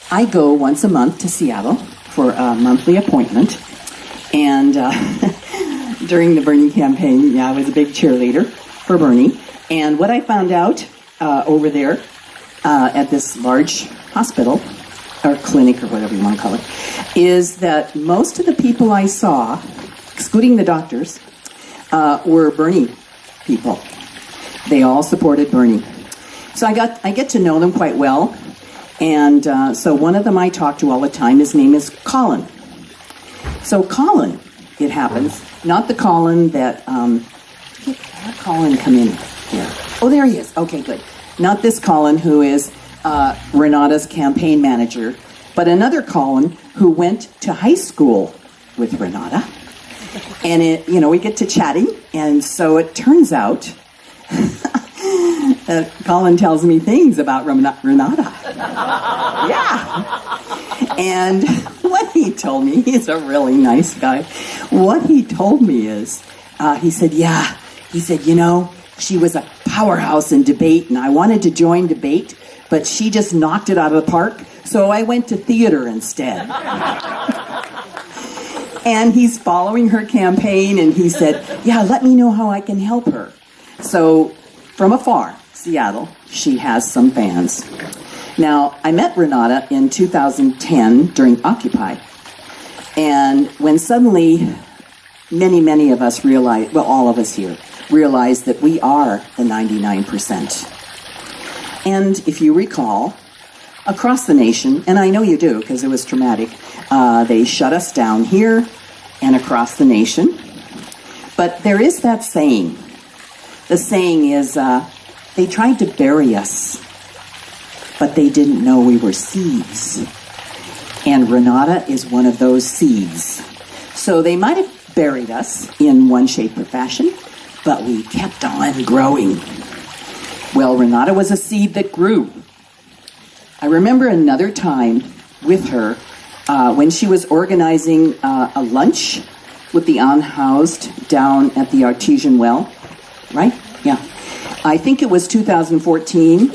I go once a month to Seattle for a monthly appointment. And during the Bernie campaign, I was a big cheerleader for Bernie. And what I found out over there at this large hospital, or clinic, or whatever you want to call it, is that most of the people I saw, excluding the doctors, were Bernie people. They all supported Bernie. So I get to know them quite well. And so one of them I talk to all the time, his name is Colin. So Colin, it happens, not the Colin that, have Colin come in here. Oh, there he is. Okay, good. Not this Colin who is Renata's campaign manager, but another Colin who went to high school with Renata. And we get to chatting, and so it turns out Colin tells me things about Renata. Yeah. And what he told me, he's a really nice guy. What he told me is, he said, she was a powerhouse in debate, and I wanted to join debate, but she just knocked it out of the park, so I went to theater instead. And he's following her campaign, and he said, let me know how I can help her. So from afar, Seattle, she has some fans. Now, I met Renata in 2010 during Occupy. And when suddenly many, many of us realized, well, all of us here, realized that we are the 99%. And if you recall, across the nation, and I know you do because it was traumatic, they shut us down here and across the nation. But there is that saying. The saying is, they tried to bury us, but they didn't know we were seeds. And Renata is one of those seeds. So they might have buried us in one shape or fashion, but we kept on growing. Well, Renata was a seed that grew. I remember another time with her when she was organizing a lunch with the unhoused down at the Artesian Well, right? Yeah. I think it was 2014,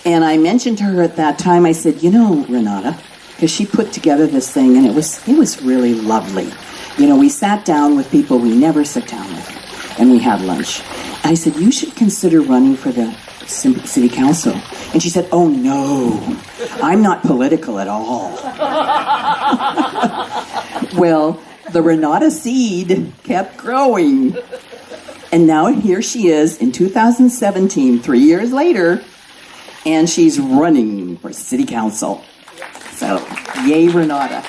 and I mentioned to her at that time, I said, Renata, because she put together this thing, and it was really lovely. We sat down with people we never sat down with, and we had lunch. And I said, you should consider running for the city council. And she said, oh no, I'm not political at all. Well, the Renata seed kept growing. And now here she is in 2017, 3 years later, and she's running for city council. So, yay, Renata.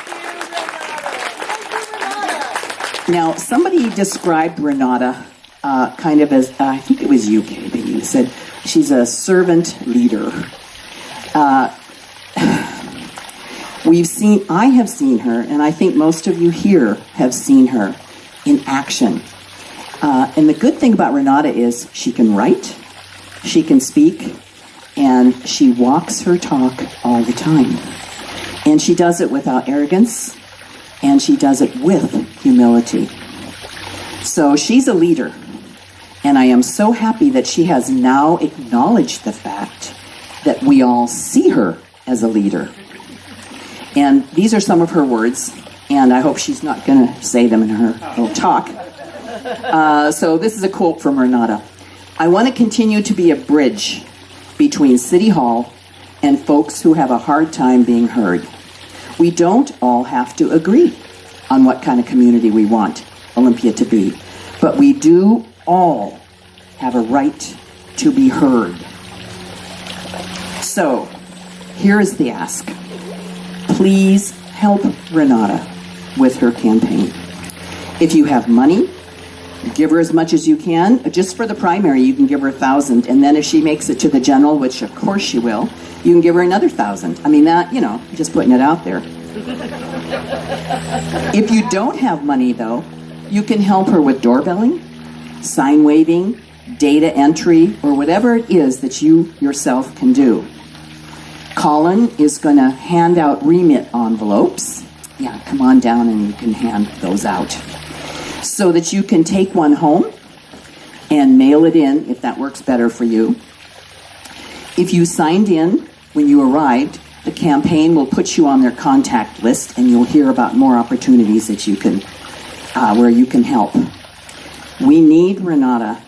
Now, somebody described Renata kind of as, I think it was you, Katie, you said she's a servant leader. I have seen her, and I think most of you here have seen her in action. And the good thing about Renata is she can write, she can speak, and she walks her talk all the time. And she does it without arrogance, and she does it with humility. So she's a leader, and I am so happy that she has now acknowledged the fact that we all see her as a leader. And these are some of her words, and I hope she's not going to say them in her little talk. So this is a quote from Renata. I want to continue to be a bridge between City Hall and folks who have a hard time being heard. We don't all have to agree on what kind of community we want Olympia to be, but we do all have a right to be heard. So, here is the ask. Please help Renata with her campaign. If you have money, give her as much as you can. Just for the primary, you can give her $1,000, and then if she makes it to the general, which of course she will, you can give her another $1,000. I mean, that, just putting it out there. If you don't have money, though, you can help her with doorbelling, sign waving, data entry, or whatever it is that you yourself can do. Colin is going to hand out remit envelopes. Yeah, come on down and you can hand those out, so that you can take one home and mail it in if that works better for you. If you signed in when you arrived, the campaign will put you on their contact list, and you'll hear about more opportunities that you can, where you can help. We need Renata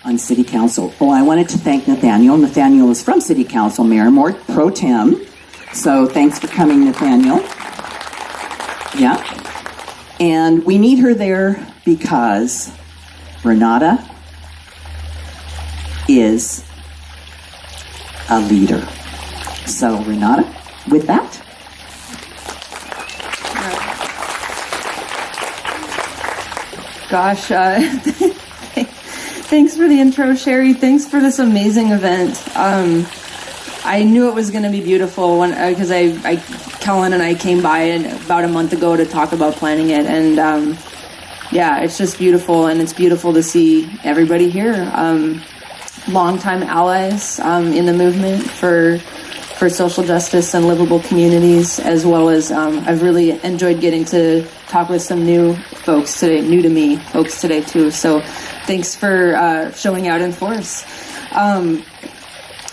on City Council. Oh, I wanted to thank Nathaniel. Nathaniel is from City Council, Mayor Moore Pro Tem. So thanks for coming, Nathaniel. Yeah. And we need her there because Renata is a leader. So Renata, with that. Gosh, thanks for the intro, Sherri. Thanks for this amazing event. I knew it was going to be beautiful because Kellen and I came by about a month ago to talk about planning it, and yeah, it's just beautiful, and it's beautiful to see everybody here. Longtime allies in the movement for social justice and livable communities, as well as I've really enjoyed getting to talk with some new folks today, new to me folks today too. So thanks for showing out in force.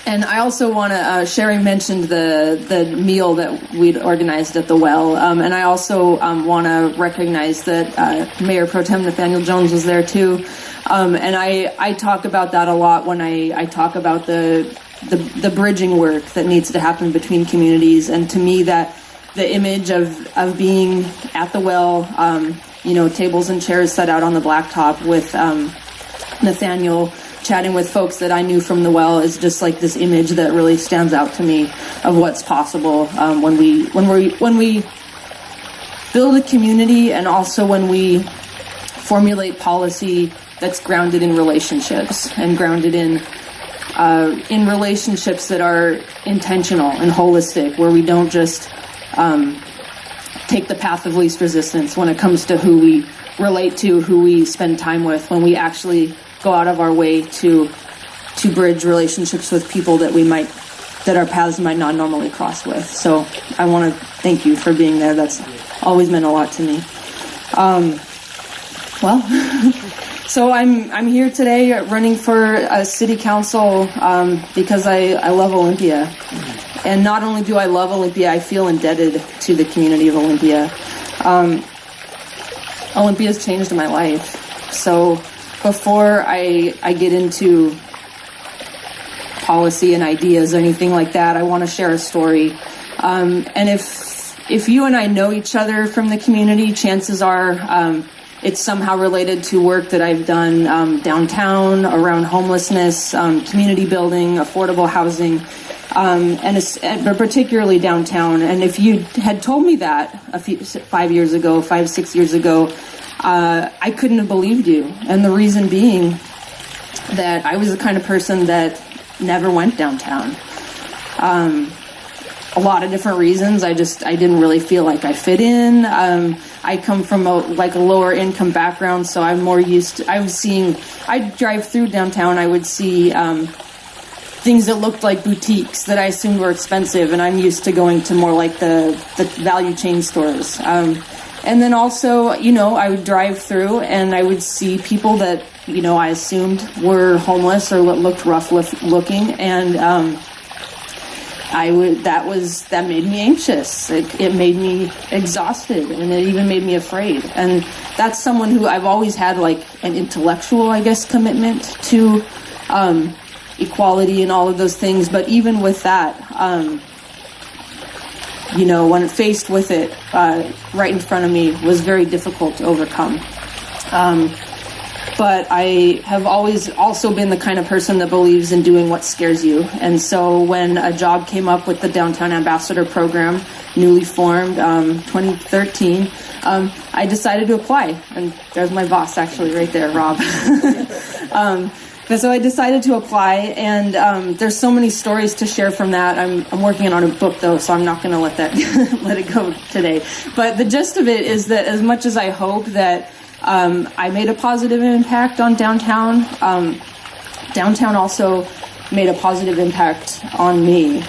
And I also want to, Sherri mentioned the meal that we'd organized at the well, and I also want to recognize that Mayor Pro Tem Nathaniel Jones was there too, and I talk about that a lot when I talk about the bridging work that needs to happen between communities, and to me that the image of being at the well, tables and chairs set out on the blacktop with Nathaniel chatting with folks that I knew from the well is just like this image that really stands out to me of what's possible when we build a community, and also when we formulate policy that's grounded in relationships and grounded in relationships that are intentional and holistic, where we don't just take the path of least resistance when it comes to who we relate to, who we spend time with, when we actually go out of our way to bridge relationships with people that our paths might not normally cross with. So I want to thank you for being there. That's always meant a lot to me. So I'm here today running for a city council because I love Olympia. And not only do I love Olympia, I feel indebted to the community of Olympia. Olympia's changed my life. So before I get into policy and ideas or anything like that, I want to share a story. And if you and I know each other from the community, chances are it's somehow related to work that I've done downtown around homelessness, community building, affordable housing, but particularly downtown. And if you had told me that 5-6 years ago, I couldn't have believed you. And the reason being that I was the kind of person that never went downtown. A lot of different reasons. I didn't really feel like I fit in. I come from a lower income background, so I'm more used to, I'd drive through downtown, I would see things that looked like boutiques that I assumed were expensive, and I'm used to going to more like the value chain stores. And then also, I would drive through and I would see people that, I assumed were homeless or looked rough looking, and that made me anxious. It made me exhausted, and it even made me afraid. And that's someone who I've always had an intellectual, commitment to equality and all of those things. But even with that, when faced with it right in front of me, was very difficult to overcome. But I have always also been the kind of person that believes in doing what scares you. And so when a job came up with the Downtown Ambassador Program, newly formed, 2013, I decided to apply. And there's my boss, actually, right there, Rob. So I decided to apply, and there's so many stories to share from that. I'm working on a book, though, so I'm not going to let it go today. But the gist of it is that as much as I hope that I made a positive impact on downtown, downtown also made a positive impact on me.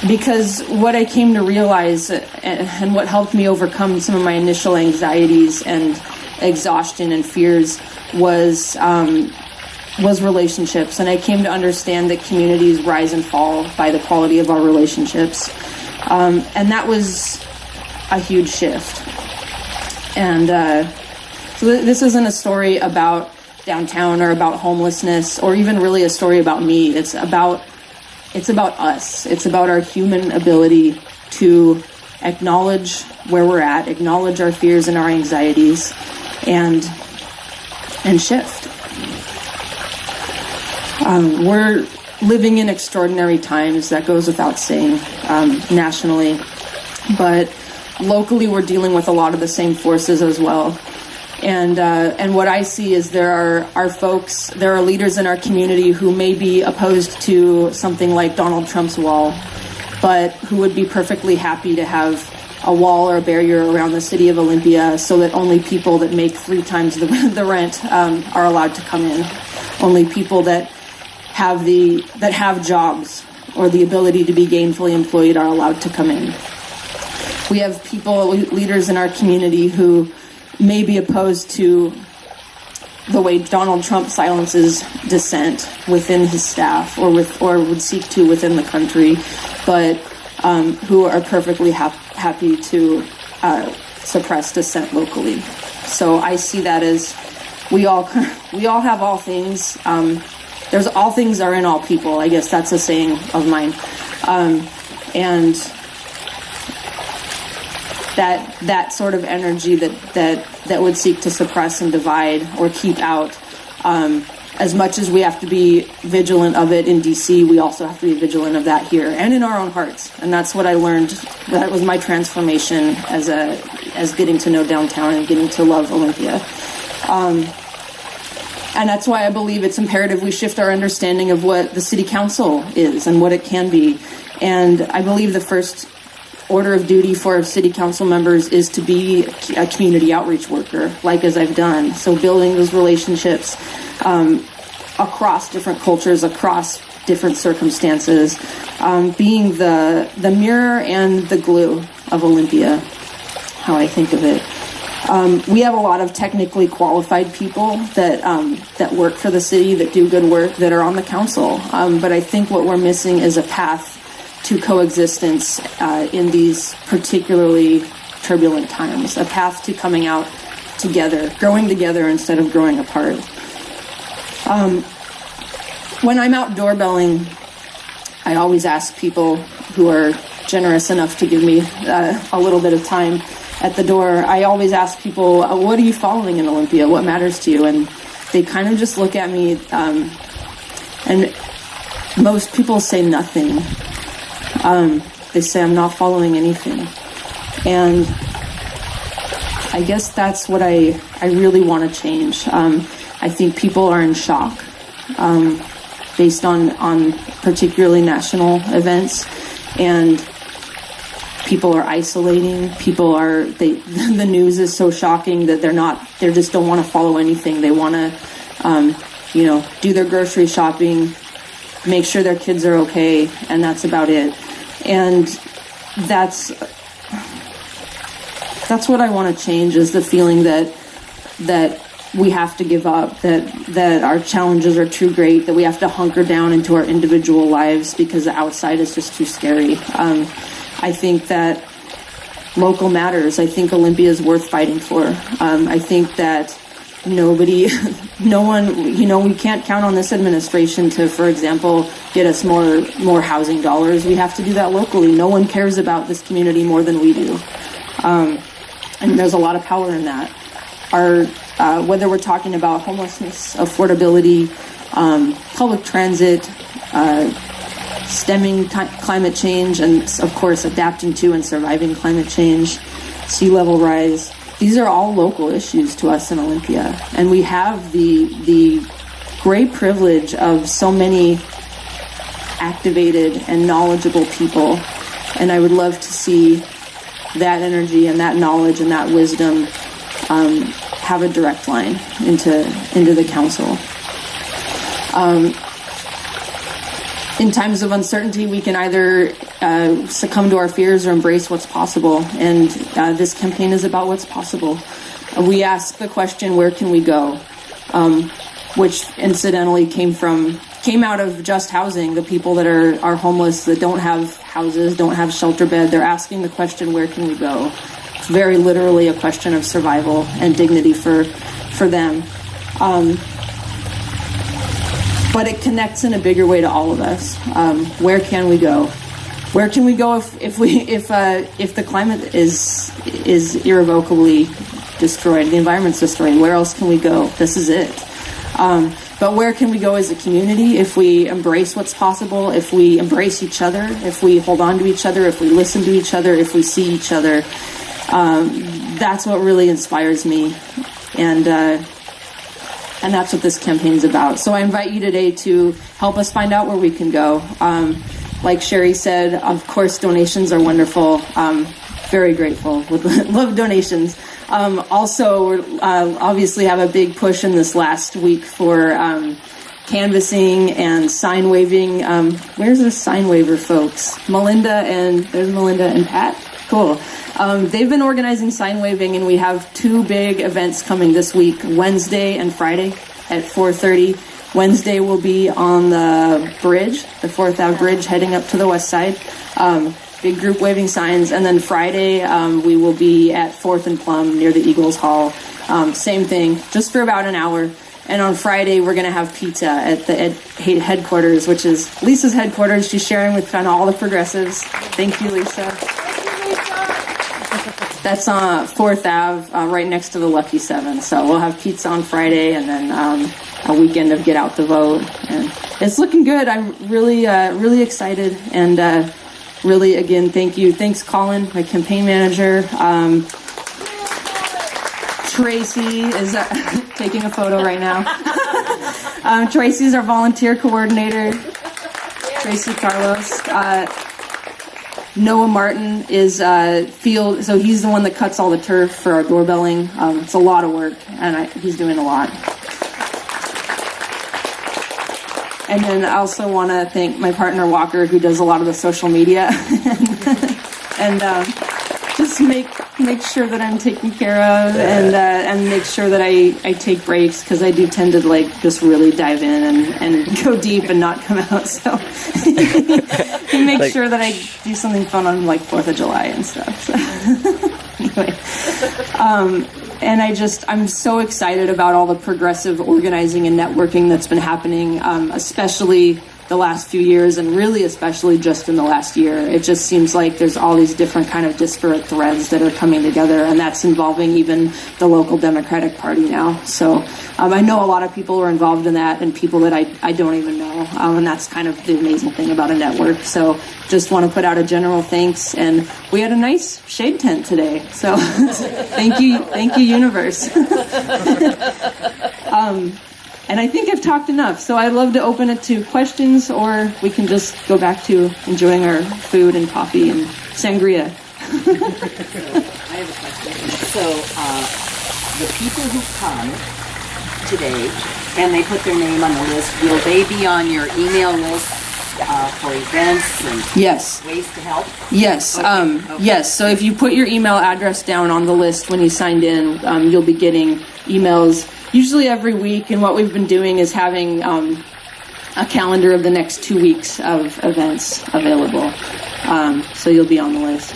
Because what I came to realize and what helped me overcome some of my initial anxieties and exhaustion and fears was was relationships, and I came to understand that communities rise and fall by the quality of our relationships, and that was a huge shift. And so this isn't a story about downtown or about homelessness or even really a story about me. It's about us. It's about our human ability to acknowledge where we're at, acknowledge our fears and our anxieties, and shift. We're living in extraordinary times, that goes without saying, nationally, but locally we're dealing with a lot of the same forces as well. And what I see is there are leaders in our community who may be opposed to something like Donald Trump's wall, but who would be perfectly happy to have a wall or a barrier around the city of Olympia so that only people that make 3 times the rent are allowed to come in. Only people that have jobs or the ability to be gainfully employed are allowed to come in. We have leaders in our community who may be opposed to the way Donald Trump silences dissent within his staff or would seek to within the country, but who are perfectly happy to suppress dissent locally. So I see that as we all have all things. There's all things are in all people. I guess that's a saying of mine, and that sort of energy that would seek to suppress and divide or keep out. As much as we have to be vigilant of it in DC, we also have to be vigilant of that here and in our own hearts. And that's what I learned. That was my transformation as getting to know downtown and getting to love Olympia. And that's why I believe it's imperative we shift our understanding of what the city council is and what it can be. And I believe the first order of duty for city council members is to be a community outreach worker, like as I've done. So building those relationships across different cultures, across different circumstances, being the mirror and the glue of Olympia, how I think of it. We have a lot of technically qualified people that work for the city, that do good work, that are on the council. But I think what we're missing is a path to coexistence in these particularly turbulent times, a path to coming out together, growing together instead of growing apart. When I'm out doorbelling, I always ask people who are generous enough to give me a little bit of time at the door. I always ask people, what are you following in Olympia? What matters to you? And they kind of just look at me, and most people say nothing. They say, I'm not following anything. And I guess that's what I really want to change. I think people are in shock based on particularly national events, and people are isolating. The news is so shocking that they just don't want to follow anything. They want to, do their grocery shopping, make sure their kids are okay, and that's about it. And that's what I want to change, is the feeling that we have to give up, that our challenges are too great, that we have to hunker down into our individual lives because the outside is just too scary. I think that local matters. I think Olympia is worth fighting for. I think that no one, we can't count on this administration to, for example, get us more housing dollars. We have to do that locally. No one cares about this community more than we do. And there's a lot of power in that. Whether we're talking about homelessness, affordability, public transit, stemming climate change, and of course adapting to and surviving climate change, sea level rise. These are all local issues to us in Olympia, and we have the great privilege of so many activated and knowledgeable people, and I would love to see that energy and that knowledge and that wisdom have a direct line into the council. In times of uncertainty, we can either succumb to our fears or embrace what's possible. And this campaign is about what's possible. We ask the question, where can we go? which incidentally came out of Just Housing, the people that are homeless, that don't have houses, don't have shelter bed. They're asking the question, where can we go? It's very literally a question of survival and dignity for them. But it connects in a bigger way to all of us. Where can we go? Where can we go if the climate is irrevocably destroyed, the environment's destroyed? Where else can we go? This is it. But where can we go as a community if we embrace what's possible, if we embrace each other, if we hold on to each other, if we listen to each other, if we see each other? That's what really inspires me, and that's what this campaign is about. So I invite you today to help us find out where we can go. Like Sherri said, of course, donations are wonderful. Very grateful. Love donations. Also, we're obviously have a big push in this last week for canvassing and sign waving. Where's the sign waver folks? There's Melinda and Pat. Cool. They've been organizing sign waving, and we have two big events coming this week, Wednesday and Friday at 4:30. Wednesday will be on the bridge, the 4th Ave bridge, heading up to the west side. Big group waving signs. And then Friday, we will be at 4th and Plum near the Eagles Hall. Same thing, just for about an hour. And on Friday, we're going to have pizza at the headquarters, which is Lisa's headquarters. She's sharing with kind of all the progressives. Thank you, Lisa. That's on 4th Ave, right next to the Lucky 7. So we'll have pizza on Friday, and then a weekend of get out the vote. And it's looking good. I'm really, really excited. And really, again, thank you. Thanks, Colin, my campaign manager. Tracy is taking a photo right now. Tracy's our volunteer coordinator. Tracy Carlos. Noah Martin is field, so he's the one that cuts all the turf for our doorbelling. It's a lot of work, and he's doing a lot. And then I also want to thank my partner Walker, who does a lot of the social media, and just make sure that I'm taken care of, and make sure that I take breaks, because I do tend to just really dive in and go deep and not come out. So he makes sure that I do something fun on 4th of July and stuff. So anyway, and I'm so excited about all the progressive organizing and networking that's been happening, especially the last few years, and really especially just in the last year. It just seems like there's all these different kind of disparate threads that are coming together, and that's involving even the local Democratic Party now. So I know a lot of people are involved in that, and people that I don't even know, and that's kind of the amazing thing about a network. So just want to put out a general thanks, and we had a nice shade tent today, so thank you universe. And I think I've talked enough, so I'd love to open it to questions, or we can just go back to enjoying our food and coffee and sangria. I have a question. So, the people who come today, and they put their name on the list, will they be on your email list for events and Yes. ways to help? Yes. Okay. Yes. So if you put your email address down on the list when you signed in, you'll be getting emails usually every week. And what we've been doing is having a calendar of the next 2 weeks of events available. So you'll be on the list.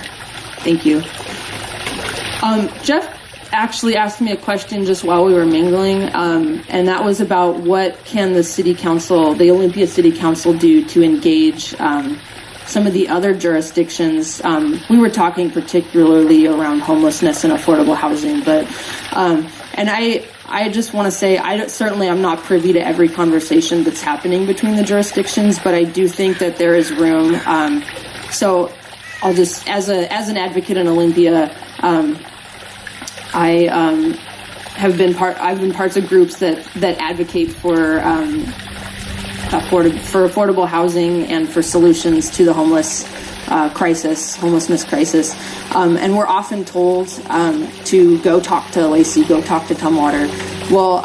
Thank you. Jeff actually asked me a question just while we were mingling, and that was about what can the city council, the Olympia City Council, do to engage some of the other jurisdictions. We were talking particularly around homelessness and affordable housing, but and I just want to say, I'm not privy to every conversation that's happening between the jurisdictions, but I do think that there is room. So I'll just, as an advocate in Olympia, I've been parts of groups that advocate for affordable housing and for solutions to the homelessness crisis. And we're often told to go talk to Lacey, go talk to Tumwater. Well,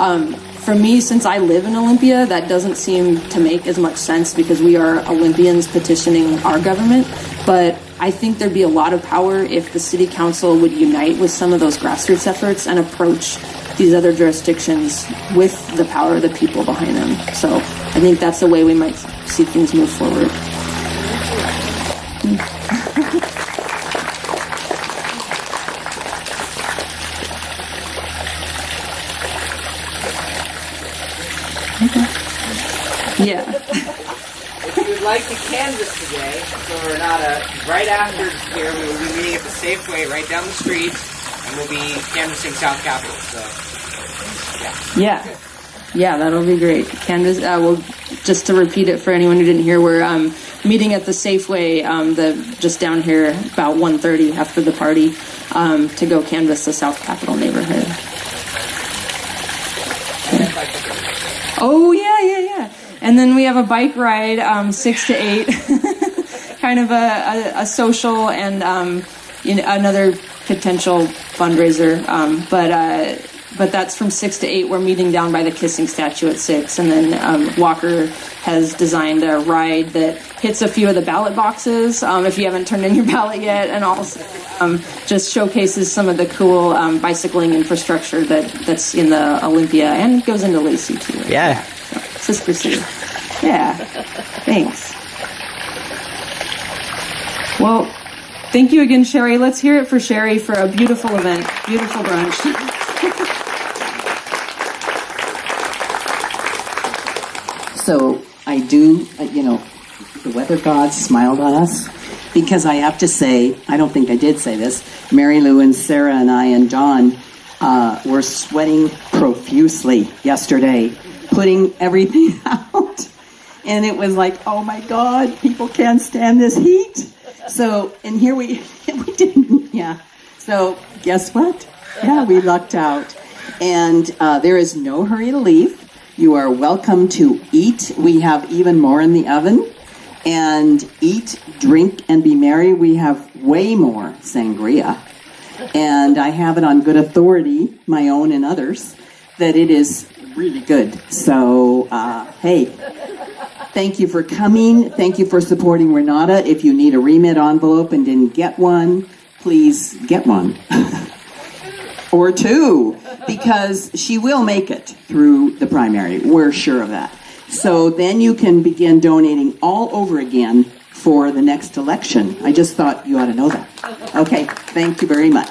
for me, since I live in Olympia, that doesn't seem to make as much sense because we are Olympians petitioning our government. But I think there'd be a lot of power if the city council would unite with some of those grassroots efforts and approach these other jurisdictions with the power of the people behind them. So I think that's the way we might see things move forward. Yeah. If you would like to canvass today, so Renata, right after here, we will be meeting at the Safeway right down the street, and we'll be canvassing South Capitol. So, Yeah, that'll be great. Canvas. Well, just to repeat it for anyone who didn't hear, we're meeting at the Safeway, just down here about 1:30 after the party, to go canvass the South Capitol neighborhood. Oh yeah. And then we have a bike ride, 6 to 8, kind of a social and another potential fundraiser. But that's from 6 to 8. We're meeting down by the kissing statue at 6, and then Walker has designed a ride that hits a few of the ballot boxes if you haven't turned in your ballot yet, and also just showcases some of the cool bicycling infrastructure that's in the Olympia and goes into Lacey too. yeah. Sister City. Yeah. Thanks. Well, thank you again, Sherri. Let's hear it for Sherri for a beautiful event. Beautiful brunch. So I do, the weather gods smiled on us, because I have to say, I don't think I did say this, Mary Lou and Sarah and I and John were sweating profusely yesterday, putting everything out. And it was like, oh my God, people can't stand this heat. So, and here we didn't, yeah. So guess what? Yeah, we lucked out. And there is no hurry to leave. You are welcome to eat. We have even more in the oven. And eat, drink, and be merry. We have way more sangria. And I have it on good authority, my own and others, that it is really good. So, hey, thank you for coming. Thank you for supporting Renata. If you need a remit envelope and didn't get one, please get one. Or two, because she will make it through the primary. We're sure of that. So then you can begin donating all over again for the next election. I just thought you ought to know that. Okay, thank you very much.